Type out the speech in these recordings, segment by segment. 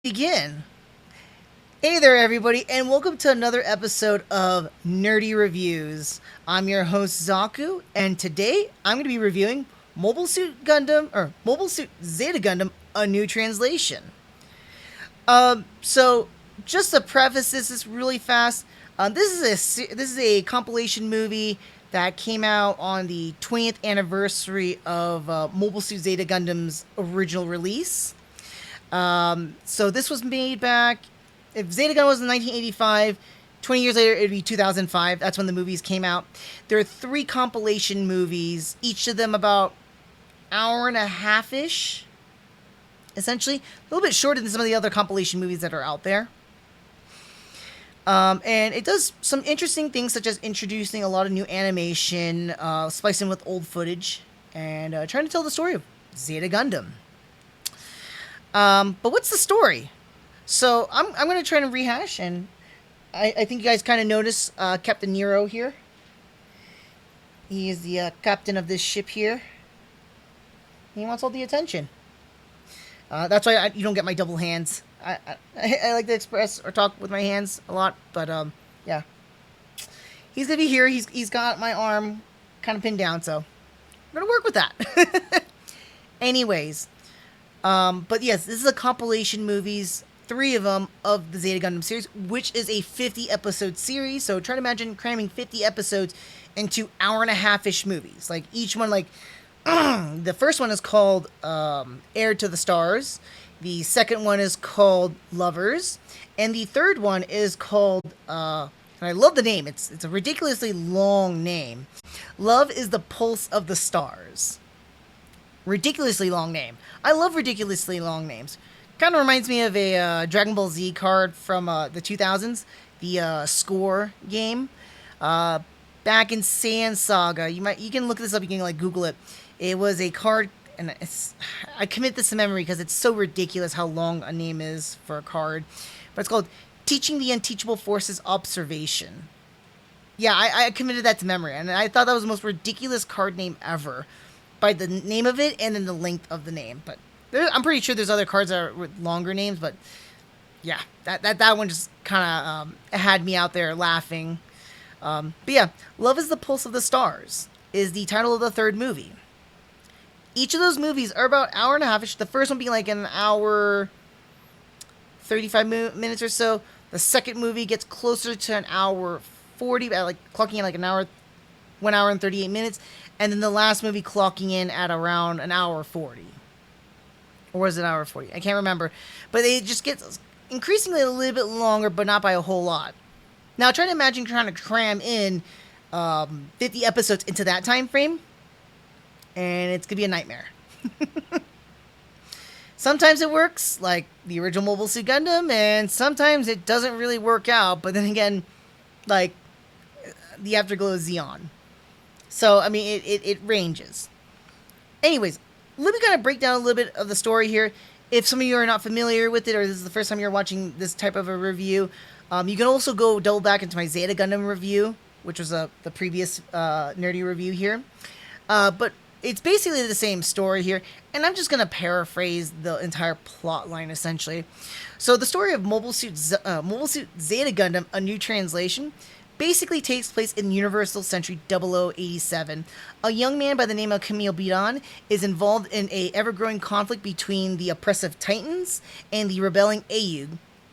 Begin. Hey there, everybody, and welcome to another episode of Nerdy Reviews. I'm your host Zaku, and today I'm going to be reviewing Mobile Suit Gundam, or Mobile Suit Zeta Gundam: A New Translation. So just to preface this really fast, this is a compilation movie that came out on the 20th anniversary of Mobile Suit Zeta Gundam's original release. So this was made back. If Zeta Gundam was in 1985, 20 years later it'd be 2005. That's when the movies came out. There are 3 compilation movies, each of them about hour and a half ish. Essentially, a little bit shorter than some of the other compilation movies that are out there. And it does some interesting things, such as introducing a lot of new animation, splicing with old footage, and trying to tell the story of Zeta Gundam. But what's the story? So I'm going to try to rehash, and I think you guys kind of notice Captain Nero here. He is the captain of this ship here. He wants all the attention. That's why you don't get my double hands. I like to express or talk with my hands a lot, but yeah. He's going to be here. He's got my arm kind of pinned down, so I'm going to work with that. Anyways. But yes, this is a compilation movies, 3 of them, of the Zeta Gundam series, which is a 50-episode series. So try to imagine cramming 50 episodes into hour-and-a-half-ish movies. Like, each one, like, the first one is called Heir to the Stars. The second one is called Lovers. And the third one is called, and I love the name. It's a ridiculously long name. Love is the Pulse of the Stars. Ridiculously long name. I love ridiculously long names. Kind of reminds me of a Dragon Ball Z card from the 2000s, the Score game. Back in Saiyan Saga, you can look this up. You can like Google it. It was a card, and I commit this to memory because it's so ridiculous how long a name is for a card. But it's called Teaching the Unteachable Forces Observation. Yeah, I committed that to memory, and I thought that was the most ridiculous card name ever, by the name of it and then the length of the name. But I'm pretty sure there's other cards that are with longer names, but yeah, that one just kind of had me out there laughing. But yeah, Love is the Pulse of the Stars is the title of the 3rd movie. Each of those movies are about hour and a half-ish. The first one being like an hour, 35 minutes or so. The second movie gets closer to an hour 40, like clocking in like an hour, 1 hour and 38 minutes. And then the last movie clocking in at around an hour 40. Or was it an hour 40? I can't remember. But it just gets increasingly a little bit longer, but not by a whole lot. Now, try to imagine trying to cram in 50 episodes into that time frame, and it's going to be a nightmare. Sometimes it works, like the original Mobile Suit Gundam, and sometimes it doesn't really work out. But then again, like the Afterglow of Xeon. So, I mean, it ranges. Anyways, let me kind of break down a little bit of the story here. If some of you are not familiar with it, or this is the first time you're watching this type of a review, you can also go double back into my Zeta Gundam review, which was the previous nerdy review here. But it's basically the same story here, and I'm just going to paraphrase the entire plot line, essentially. So the story of Mobile Suit Zeta Gundam: A New Translation basically takes place in Universal Century 0087. A young man by the name of Camille Bidon is involved in a ever-growing conflict between the oppressive Titans and the rebelling AUG,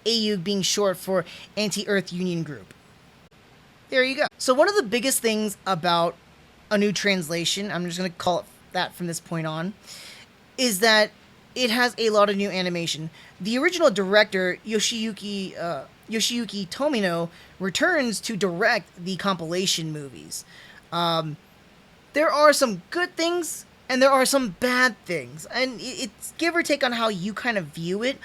AUG being short for Anti-Earth Union Group. There you go. So one of the biggest things about A New Translation, I'm just going to call it that from this point on, is that it has a lot of new animation. The original director, Yoshiyuki Tomino, returns to direct the compilation movies. There are some good things, and there are some bad things. And it's give or take on how you kind of view it.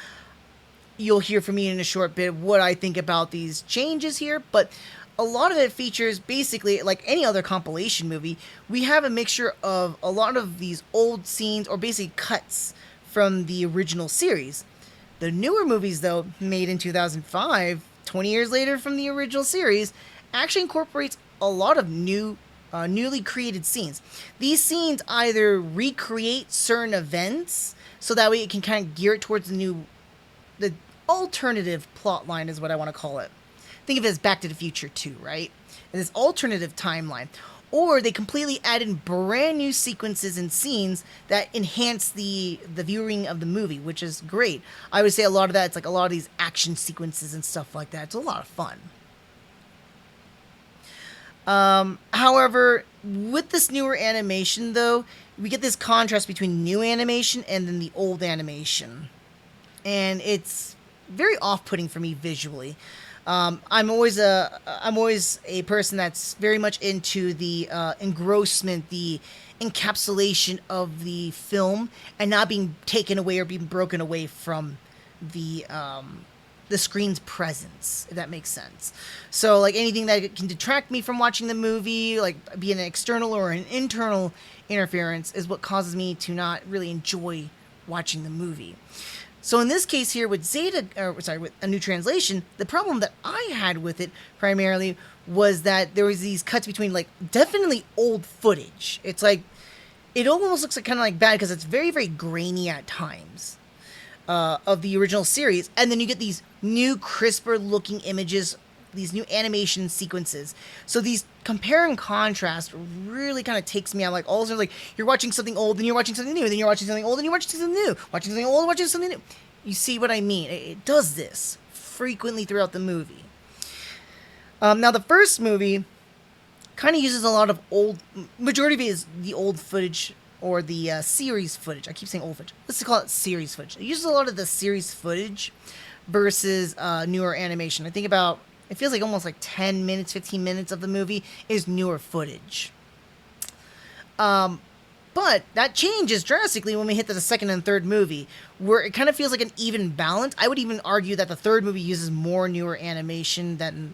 You'll hear from me in a short bit what I think about these changes here, but a lot of it features basically, like any other compilation movie, we have a mixture of a lot of these old scenes, or basically cuts from the original series. The newer movies, though, made in 2005, 20 years later from the original series, actually incorporates a lot of newly created scenes. These scenes either recreate certain events, so that way it can kind of gear it towards the alternative plot line is what I want to call it. Think of it as Back to the Future 2, right? And this alternative timeline. Or they completely add in brand new sequences and scenes that enhance the viewing of the movie, which is great. I would say a lot of that, it's like a lot of these action sequences and stuff like that. It's a lot of fun. However, with this newer animation, though, we get this contrast between new animation and then the old animation. And it's very off-putting for me visually. I'm always a person that's very much into the engrossment, the encapsulation of the film, and not being taken away or being broken away from the screen's presence, if that makes sense. So, like, anything that can detract me from watching the movie, like be an external or an internal interference, is what causes me to not really enjoy watching the movie. So in this case here with with A New Translation, the problem that I had with it primarily was that there was these cuts between, like, definitely old footage. It's like, it almost looks like kind of like bad because it's very, very grainy at times of the original series. And then you get these new, crisper looking images, these new animation sequences. So these compare and contrast really kind of takes me out. Like, all of a sudden, like, you're watching something old, then you're watching something new, then you're watching something old, then you're watching something new, watching something old, watching something new. You see what I mean? It does this frequently throughout the movie. Now, the first movie kind of uses a lot of majority of it is the old footage, or the series footage. I keep saying old footage. Let's call it series footage. It uses a lot of the series footage versus newer animation. I think about, it feels like almost like 10 minutes, 15 minutes of the movie is newer footage. But that changes drastically when we hit to the second and third movie, where it kind of feels like an even balance. I would even argue that the third movie uses more newer animation than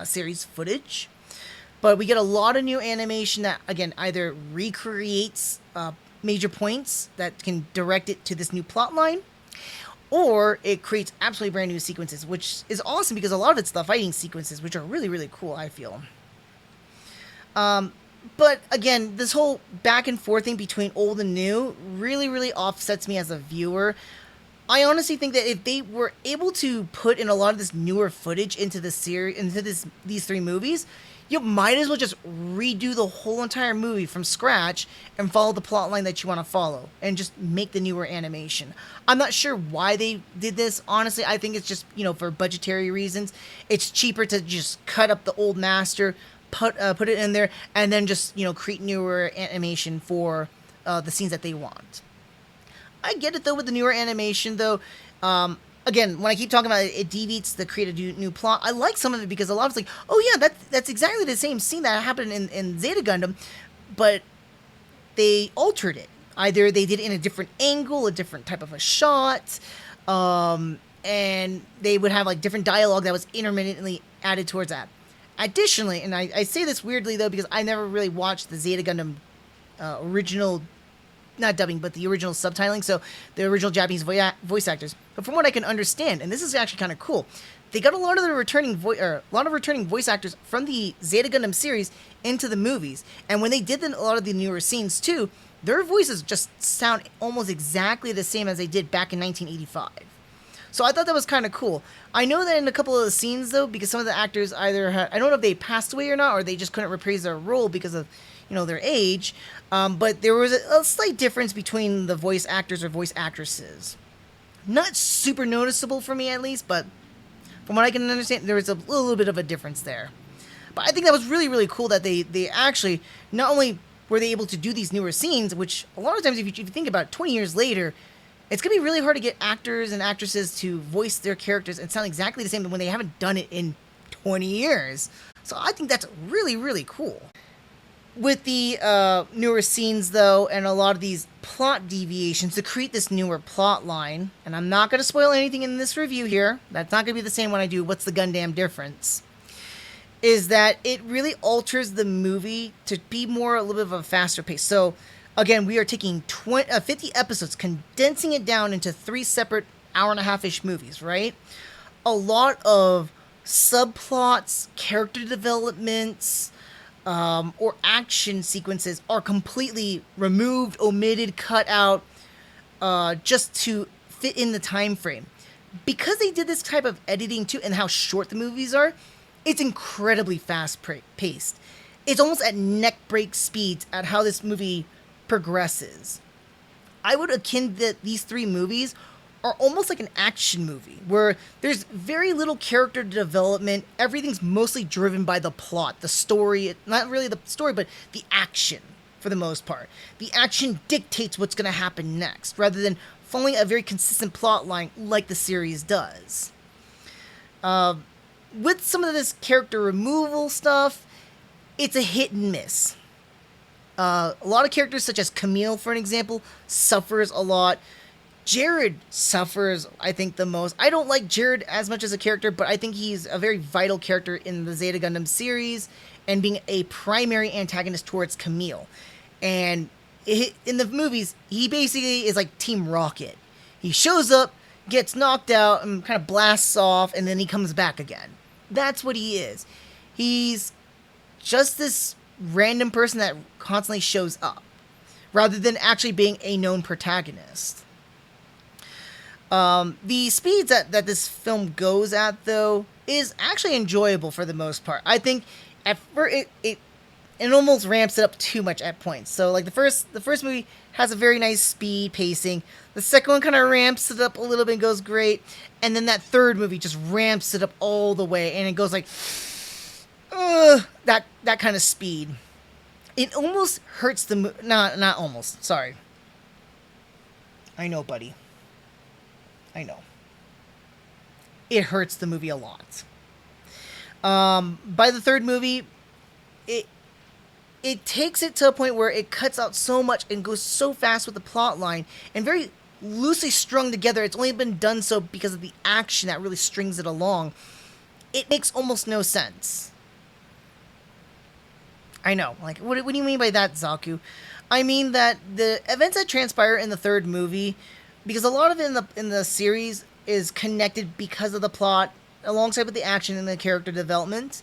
series footage. But we get a lot of new animation that, again, either recreates major points that can direct it to this new plot line, or it creates absolutely brand new sequences, which is awesome because a lot of it's the fighting sequences, which are really, really cool, I feel. But again, this whole back and forth thing between old and new really, really offsets me as a viewer. I honestly think that if they were able to put in a lot of this newer footage into the series, into these three movies, you might as well just redo the whole entire movie from scratch and follow the plot line that you want to follow and just make the newer animation. I'm not sure why they did this. Honestly, I think it's just, for budgetary reasons. It's cheaper to just cut up the old master, put it in there, and then just, create newer animation for the scenes that they want. I get it, though, with the newer animation, though. Again, when I keep talking about it, it deviates to create a new plot. I like some of it because a lot of it's like, oh yeah, that's exactly the same scene that happened in Zeta Gundam, but they altered it. Either they did it in a different angle, a different type of a shot, and they would have like different dialogue that was intermittently added towards that. Additionally, and I say this weirdly though because I never really watched the Zeta Gundam original, not dubbing, but the original subtitling, so the original Japanese voice actors. But from what I can understand, and this is actually kind of cool, they got a lot of returning voice actors from the Zeta Gundam series into the movies. And when they did a lot of the newer scenes too, their voices just sound almost exactly the same as they did back in 1985. So I thought that was kind of cool. I know that in a couple of the scenes though, because some of the actors either I don't know if they passed away or not, or they just couldn't reprise their role because of their age, but there was a slight difference between the voice actors or voice actresses. Not super noticeable for me, at least, but from what I can understand, there was a little bit of a difference there. But I think that was really, really cool that they actually, not only were they able to do these newer scenes, which a lot of times, if you think about it, 20 years later, it's going to be really hard to get actors and actresses to voice their characters and sound exactly the same when they haven't done it in 20 years. So I think that's really, really cool. With the newer scenes, though, and a lot of these plot deviations to create this newer plot line, and I'm not going to spoil anything in this review here, that's not going to be the same when I do What's the Gundam Difference, is that it really alters the movie to be more a little bit of a faster pace. So, again, we are taking 50 episodes, condensing it down into 3 separate hour-and-a-half-ish movies, right? A lot of subplots, character developments, or action sequences are completely removed, omitted, cut out, just to fit in the time frame. because they did this type of editing too, and how short the movies are, it's incredibly paced. It's almost at neck break speeds at how this movie progresses. I would akin that these three movies are almost like an action movie where there's very little character development. Everything's mostly driven by the plot, the story, not really the story, but the action for the most part. The action dictates what's going to happen next rather than following a very consistent plot line like the series does. With some of this character removal stuff, it's a hit and miss. A lot of characters, such as Camille, for an example, suffers a lot. Jared suffers, I think, the most. I don't like Jared as much as a character, but I think he's a very vital character in the Zeta Gundam series and being a primary antagonist towards Camille. And in the movies, he basically is like Team Rocket. He shows up, gets knocked out, and kind of blasts off, and then he comes back again. That's what he is. He's just this random person that constantly shows up, rather than actually being a known protagonist. The speeds that this film goes at, though, is actually enjoyable for the most part. I think at first it almost ramps it up too much at points. So like the first movie has a very nice speed pacing. The second one kind of ramps it up a little bit and goes great. And then that third movie just ramps it up all the way and it goes like that kind of speed. It almost hurts the not almost. Sorry. I know, buddy. I know. It hurts the movie a lot. By the third movie, it takes it to a point where it cuts out so much and goes so fast with the plot line and very loosely strung together. It's only been done so because of the action that really strings it along. It makes almost no sense. I know. Like, what do you mean by that, Zaku? I mean that the events that transpire in the third movie, because a lot of it in the series is connected because of the plot, alongside with the action and the character development.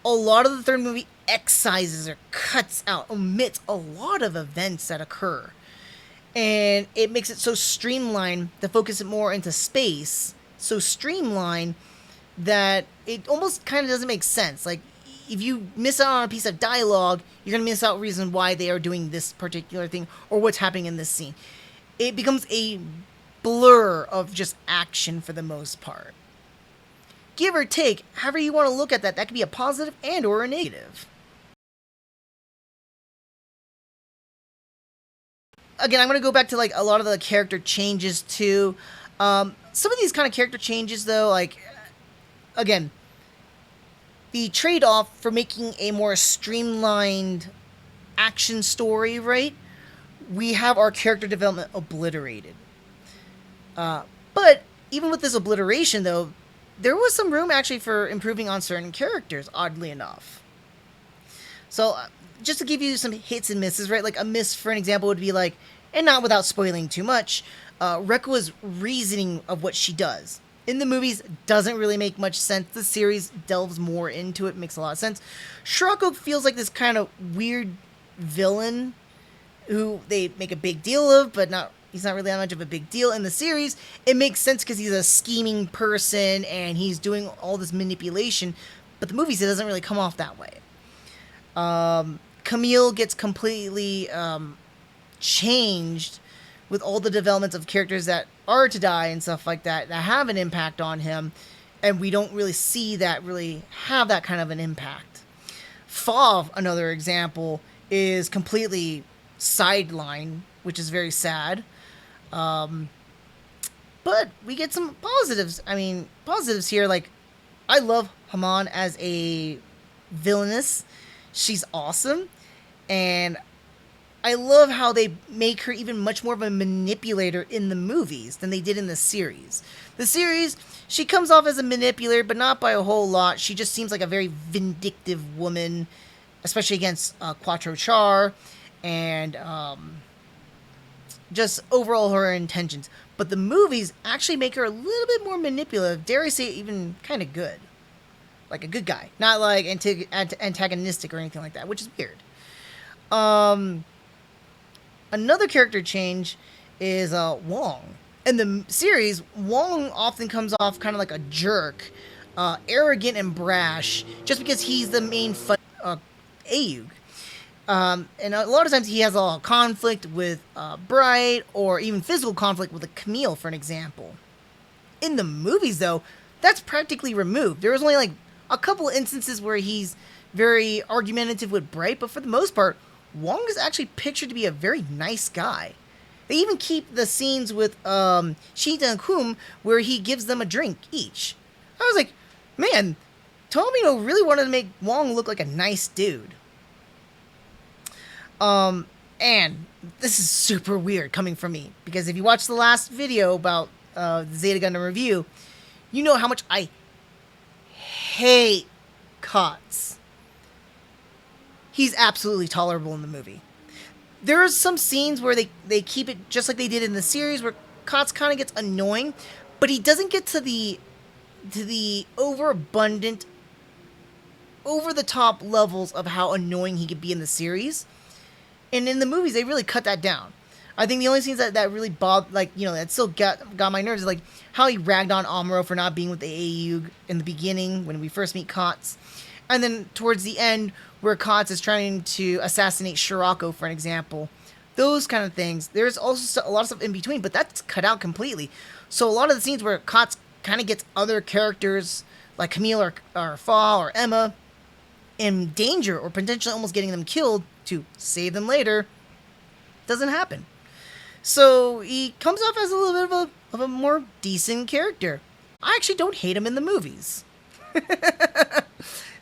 A lot of the third movie excises or cuts out, omits a lot of events that occur. And it makes it so streamlined to focus it more into space. So streamlined that it almost kind of doesn't make sense. Like, if you miss out on a piece of dialogue, you're going to miss out reason why they are doing this particular thing or what's happening in this scene. It becomes a blur of just action for the most part. Give or take, however you want to look at that, that could be a positive and or a negative. Again, I'm going to go back to like a lot of the character changes too. Some of these kind of character changes though, like, again, the trade-off for making a more streamlined action story, right? We have our character development obliterated. But even with this obliteration though, there was some room actually for improving on certain characters, oddly enough. So, just to give you some hits and misses, right? Like, a miss, for an example, would be like, and not without spoiling too much, Rekua's reasoning of what she does. In the movies, doesn't really make much sense. The series delves more into it, makes a lot of sense. Shirako feels like this kind of weird villain who they make a big deal of, but he's not really that much of a big deal. In the series, it makes sense because he's a scheming person and he's doing all this manipulation, but the movies, it doesn't really come off that way. Camille gets completely changed with all the developments of characters that are to die and stuff like that have an impact on him, and we don't really see that really have that kind of an impact. Fav, another example, is completely sidelined, which is very sad. But we get some positives. I mean, positives here, like, I love Haman as a villainess. She's awesome. And I love how they make her even much more of a manipulator in the movies than they did in the series. The series, she comes off as a manipulator, but not by a whole lot. She just seems like a very vindictive woman, especially against Quattro Char, and just overall her intentions. But the movies actually make her a little bit more manipulative, dare I say even kind of good. Like a good guy, not like antagonistic or anything like that, which is weird. Another character change is Wong. In the series, Wong often comes off kind of like a jerk, arrogant and brash, just because he's the main Aayug. And a lot of times he has a lot of conflict with Bright, or even physical conflict with a Camille, for an example. In the movies, though, that's practically removed. There was only like a couple of instances where he's very argumentative with Bright, but for the most part, Wong is actually pictured to be a very nice guy. They even keep the scenes with Shita and Kum where he gives them a drink each. I was like, man, Tomino really wanted to make Wong look like a nice dude. And this is super weird coming from me, because if you watch the last video about the Zeta Gundam review, you know how much I hate Kotz. He's absolutely tolerable in the movie. There are some scenes where they keep it just like they did in the series, where Kotz kind of gets annoying, but he doesn't get to the overabundant, over the top levels of how annoying he could be in the series. And in the movies, they really cut that down. I think the only scenes that really bothered, like, you know, that still got my nerves is like how he ragged on Amuro for not being with the Aayug in the beginning when we first meet Kotz. And then towards the end, where Kotz is trying to assassinate Shirako, for an example. Those kind of things. There's also a lot of stuff in between, but that's cut out completely. So a lot of the scenes where Kotz kind of gets other characters, like Camille or Fa or Emma, in danger or potentially almost getting them killed to save them later, doesn't happen. So he comes off as a little bit of a more decent character. I actually don't hate him in the movies.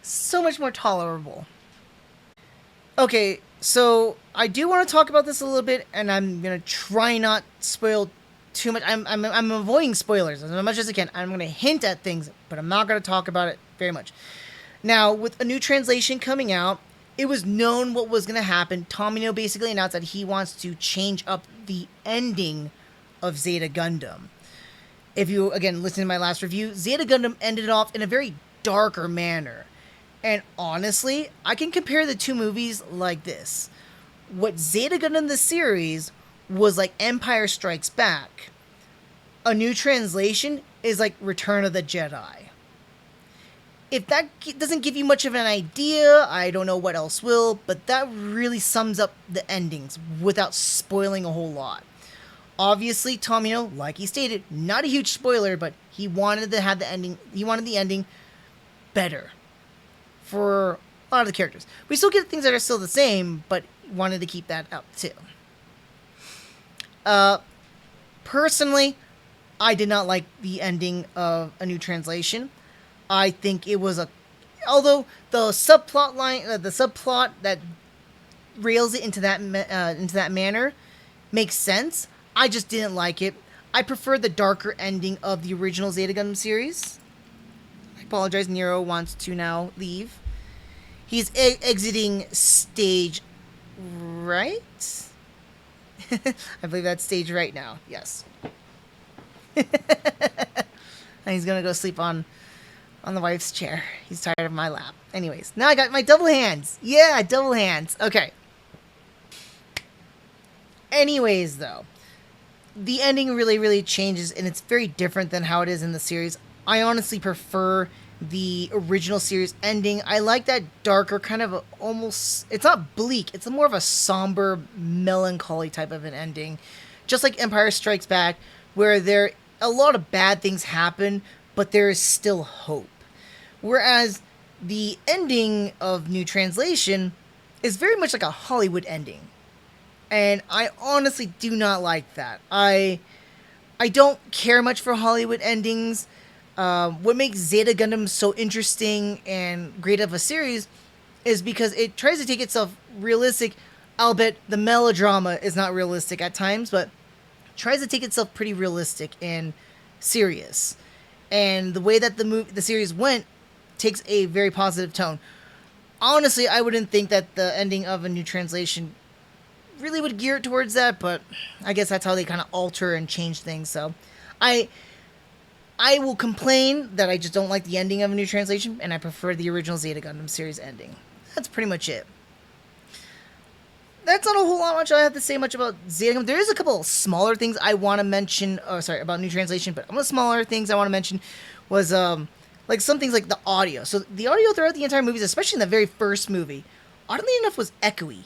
So much more tolerable. Okay, so I do want to talk about this a little bit, and I'm gonna try not spoil too much. I'm avoiding spoilers as much as I can. I'm gonna hint at things, but I'm not gonna talk about it very much. Now, with a new translation coming out, it was known what was gonna happen. Tomino basically announced that he wants to change up the ending of Zeta Gundam. If you, again, listen to my last review, Zeta Gundam ended off in a very darker manner. And honestly, I can compare the two movies like this. What Zeta Gundam the series was like Empire Strikes Back. A new translation is like Return of the Jedi. If that doesn't give you much of an idea, I don't know what else will, but that really sums up the endings without spoiling a whole lot. Obviously, Tomino, like he stated, not a huge spoiler, but he wanted to have the ending. He wanted the ending better for a lot of the characters. We still get things that are still the same, but wanted to keep that up too. Personally, I did not like the ending of A New Translation. I think it was although the subplot that rails it into that manner makes sense. I just didn't like it. I prefer the darker ending of the original Zeta Gundam series. I apologize, Nero wants to now leave. He's exiting stage right. I believe that's stage right now. Yes. And he's gonna go sleep on the wife's chair. He's tired of my lap. Anyways, now I got my double hands. Yeah, double hands. Okay. Anyways, though, the ending really, really changes, and it's very different than how it is in the series. I honestly prefer the original series ending. I like that darker, kind of almost, it's not bleak, it's more of a somber, melancholy type of an ending. Just like Empire Strikes Back, where a lot of bad things happen, but there is still hope. Whereas the ending of New Translation is very much like a Hollywood ending. And I honestly do not like that. I don't care much for Hollywood endings. What makes Zeta Gundam so interesting and great of a series is because it tries to take itself realistic, albeit the melodrama is not realistic at times, but tries to take itself pretty realistic and serious. And the way that the series went takes a very positive tone. Honestly, I wouldn't think that the ending of A New Translation really would gear it towards that, but I guess that's how they kind of alter and change things. So I will complain that I just don't like the ending of A New Translation, and I prefer the original Zeta Gundam series ending. That's pretty much it. that's not a whole lot much I have to say much about Zeta Gundam. There is a couple of smaller things I want to mention. Oh, sorry, about New Translation, but one of the smaller things I want to mention was like some things like the audio. So the audio throughout the entire movies, especially in the very first movie, oddly enough, was echoey.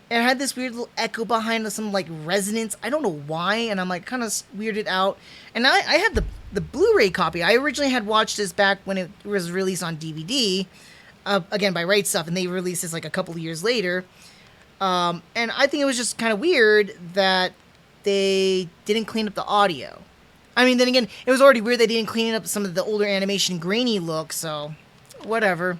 It had this weird little echo behind some like resonance. I don't know why, and I'm like kind of weirded out. And I have the Blu-ray copy. I originally had watched this back when it was released on DVD, again by Right Stuff, and they released this like a couple of years later. And I think it was just kind of weird that they didn't clean up the audio. I mean, then again, it was already weird they didn't clean up some of the older animation grainy look, so whatever.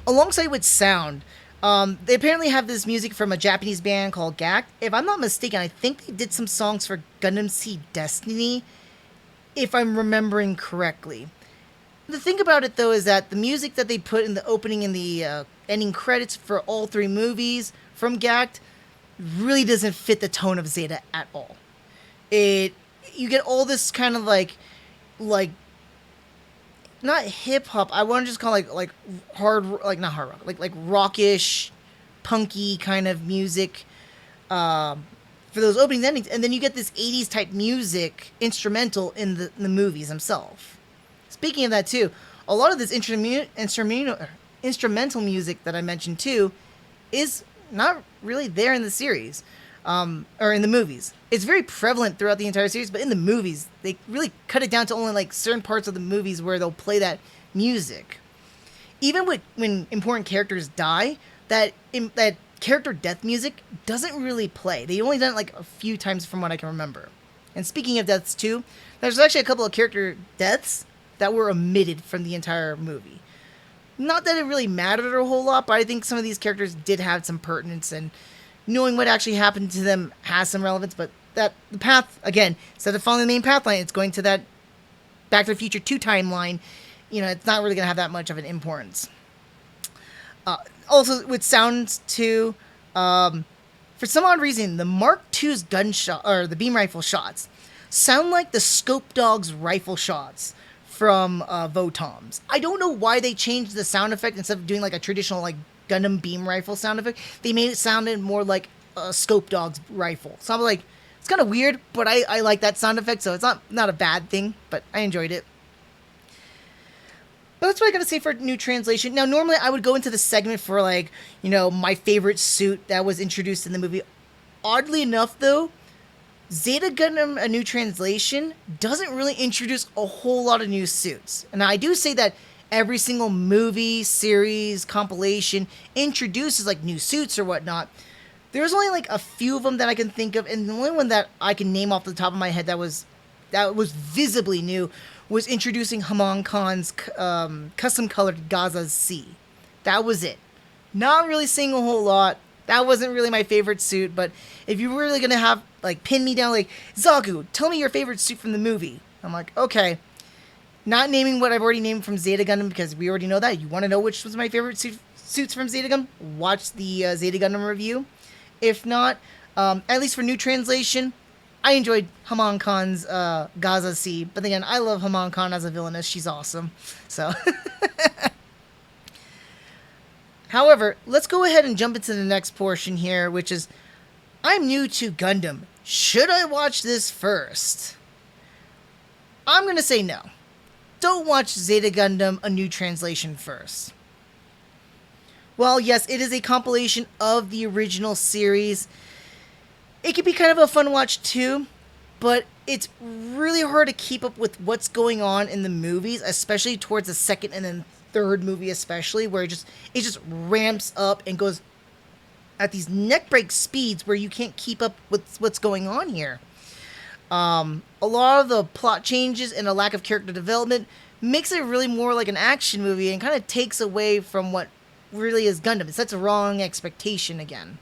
Alongside with sound, they apparently have this music from a Japanese band called GAC. If I'm not mistaken, I think they did some songs for Gundam Seed Destiny, if I'm remembering correctly. The thing about it, though, is that the music that they put in the opening and the ending credits for all three movies from GAC really doesn't fit the tone of Zeta at all. You get all this kind of like not hip hop. I want to just call it like hard, like not hard rock, like rockish, punky kind of music for those openings and endings, and then you get this '80s type music instrumental in the movies themselves. Speaking of that too, a lot of this instrumental music that I mentioned too is not really there in the series, or in the movies. It's very prevalent throughout the entire series, but in the movies, they really cut it down to only like certain parts of the movies where they'll play that music. Even when important characters die, that character death music doesn't really play. They only done it like a few times from what I can remember. And speaking of deaths too, there's actually a couple of character deaths that were omitted from the entire movie. Not that it really mattered a whole lot, but I think some of these characters did have some pertinence, and knowing what actually happened to them has some relevance. But that the path, again, instead of following the main path line, it's going to that Back to the Future 2 timeline. You know, it's not really going to have that much of an importance. Also, with sounds too, for some odd reason, the Mark II's gunshot or the beam rifle shots sound like the Scope Dog's rifle shots from Votom's. I don't know why they changed the sound effect instead of doing like a traditional like Gundam beam rifle sound effect. They made it sound more like a Scope Dog's rifle. So I'm like, it's kind of weird, but I like that sound effect, so it's not a bad thing, but I enjoyed it. But that's what I gotta say for New Translation. Now, normally I would go into the segment for like, you know, my favorite suit that was introduced in the movie. Oddly enough, though, Zeta Gundam, A New Translation, doesn't really introduce a whole lot of new suits. And I do say that every single movie, series, compilation introduces like new suits or whatnot. There's only like a few of them that I can think of, and the only one that I can name off the top of my head that was visibly new was introducing Haman Khan's custom colored Gaza C. That was it. Not really seeing a whole lot. That wasn't really my favorite suit, but if you were really gonna have like pin me down like, Zagu, tell me your favorite suit from the movie, I'm like, okay. Not naming what I've already named from Zeta Gundam, because we already know that. You want to know which was my favorite suits from Zeta Gundam? Watch the Zeta Gundam review. If not, at least for New Translation, I enjoyed Haman Khan's Gaza C. But again, I love Haman Khan as a villainess. She's awesome. So, however, let's go ahead and jump into the next portion here, which is, I'm new to Gundam. Should I watch this first? I'm going to say no. Don't watch Zeta Gundam, A New Translation first. Well, yes, it is a compilation of the original series. It can be kind of a fun watch too, but it's really hard to keep up with what's going on in the movies, especially towards the second and then third movie especially, where it just ramps up and goes at these neck-break speeds where you can't keep up with what's going on here. A lot of the plot changes and a lack of character development makes it really more like an action movie and kind of takes away from what really is Gundam. It sets a wrong expectation again.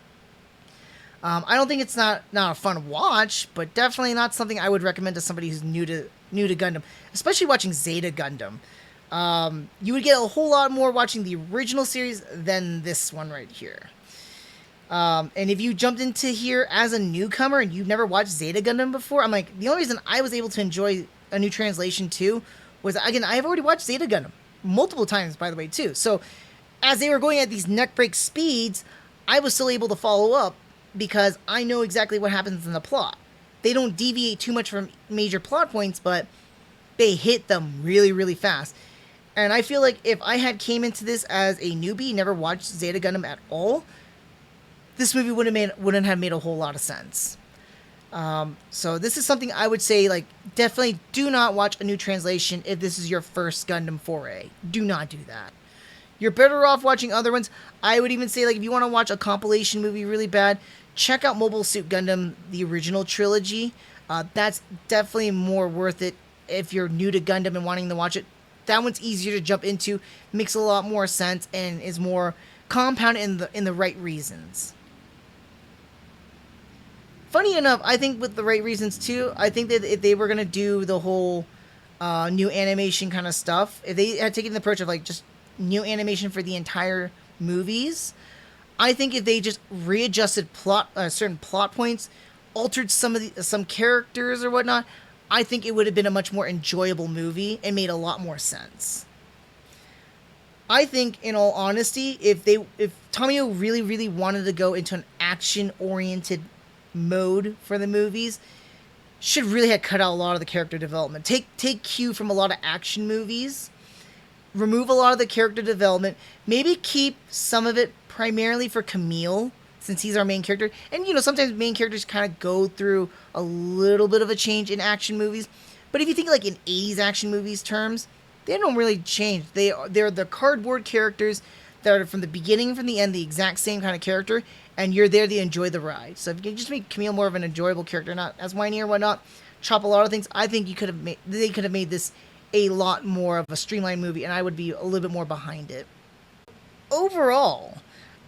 I don't think it's not a fun watch, but definitely not something I would recommend to somebody who's new to Gundam, especially watching Zeta Gundam. You would get a whole lot more watching the original series than this one right here. And if you jumped into here as a newcomer and you've never watched Zeta Gundam before, I'm like, the only reason I was able to enjoy A New Translation too was, again, I've already watched Zeta Gundam multiple times, by the way, too. So as they were going at these neck break speeds, I was still able to follow up because I know exactly what happens in the plot. They don't deviate too much from major plot points, but they hit them really, really fast. And I feel like if I had came into this as a newbie, never watched Zeta Gundam at all, this movie wouldn't have made a whole lot of sense. So this is something I would say, like, definitely do not watch a new translation if this is your first Gundam foray. Do not do that. You're better off watching other ones. I would even say, like, if you want to watch a compilation movie really bad, check out Mobile Suit Gundam, the original trilogy. That's definitely more worth it if you're new to Gundam and wanting to watch it. That one's easier to jump into, makes a lot more sense, and is more compounded in the right reasons. Funny enough, I think with the right reasons too, I think that if they were gonna do the whole new animation kind of stuff, if they had taken the approach of like just new animation for the entire movies, I think if they just readjusted certain plot points, altered some characters or whatnot, I think it would have been a much more enjoyable movie and made a lot more sense. I think, in all honesty, if Tomio really, really wanted to go into an action-oriented mode for the movies, should really have cut out a lot of the character development. Take cue from a lot of action movies, remove a lot of the character development, maybe keep some of it primarily for Camille, since he's our main character. And, sometimes main characters kind of go through a little bit of a change in action movies. But if you think like in 80s action movies terms, they don't really change. They're the cardboard characters that are from the beginning and from the end the exact same kind of character, and you're there to enjoy the ride. So if you can just make Camille more of an enjoyable character, not as whiny or whatnot, chop a lot of things, I think they could have made this a lot more of a streamlined movie, and I would be a little bit more behind it. Overall,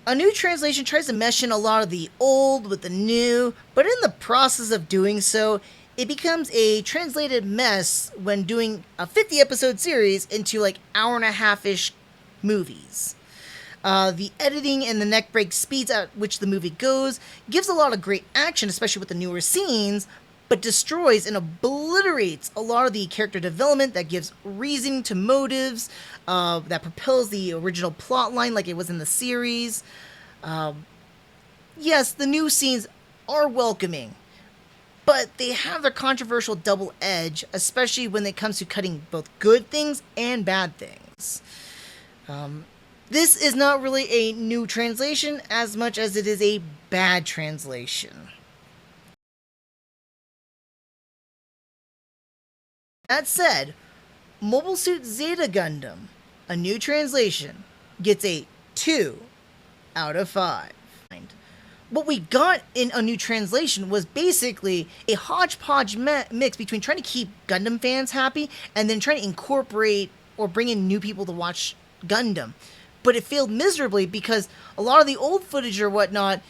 a new translation tries to mesh in a lot of the old with the new, but in the process of doing so, it becomes a translated mess when doing a 50 episode series into like hour and a half ish movies. The editing and the neckbreak speeds at which the movie goes gives a lot of great action, especially with the newer scenes, but destroys and obliterates a lot of the character development that gives reason to motives, that propels the original plot line like it was in the series. Yes, the new scenes are welcoming, but they have their controversial double edge, especially when it comes to cutting both good things and bad things. This is not really a new translation as much as it is a bad translation. That said, Mobile Suit Zeta Gundam, a new translation, gets a 2 out of 5. What we got in a new translation was basically a hodgepodge mix between trying to keep Gundam fans happy and then trying to incorporate or bring in new people to watch Gundam. But it failed miserably because a lot of the old footage or whatnot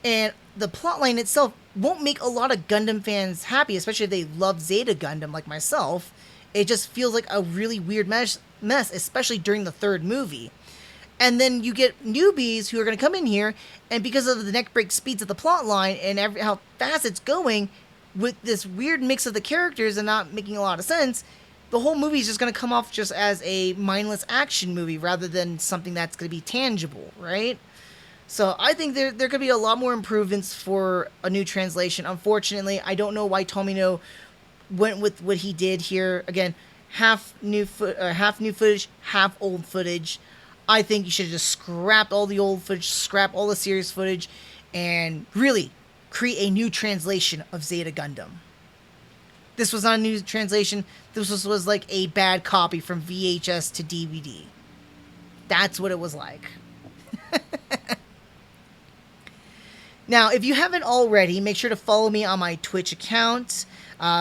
and the plotline itself won't make a lot of Gundam fans happy, especially if they love Zeta Gundam like myself. It just feels like a really weird mess, especially during the third movie. And then you get newbies who are going to come in here, and because of the neckbreak speeds of the plotline and how fast it's going, with this weird mix of the characters and not making a lot of sense, the whole movie is just going to come off just as a mindless action movie rather than something that's going to be tangible, right? So I think there could be a lot more improvements for a new translation. Unfortunately, I don't know why Tomino went with what he did here. Again, half new footage, half old footage. I think you should have just scrapped all the old footage, scrap all the series footage, and really create a new translation of Zeta Gundam. This was not a new translation. This was like a bad copy from VHS to DVD. That's what it was like. Now, if you haven't already, make sure to follow me on my Twitch account.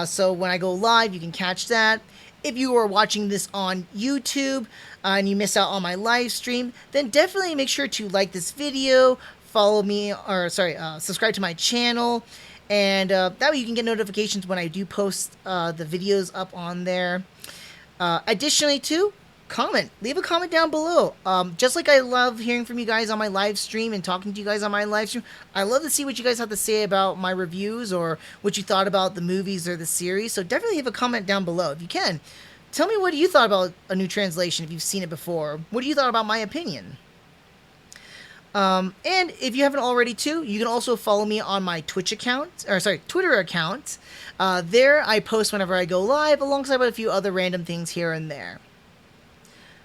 So when I go live, you can catch that. If you are watching this on YouTube and you miss out on my live stream, then definitely make sure to like this video, subscribe to my channel, and that way you can get notifications when I do post the videos up on there. Additionally, too, leave a comment down below. Just like I love hearing from you guys on my live stream and talking to you guys on my live stream, I love to see what you guys have to say about my reviews or what you thought about the movies or the series. So definitely leave a comment down below if you can. Tell me what you thought about a new translation if you've seen it before. What do you thought about my opinion? And if you haven't already too, you can also follow me on my Twitch account, or sorry, Twitter account. There I post whenever I go live, alongside with a few other random things here and there.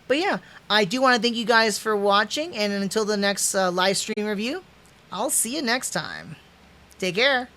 But yeah, I do want to thank you guys for watching, and until the next live stream review, I'll see you next time. Take care.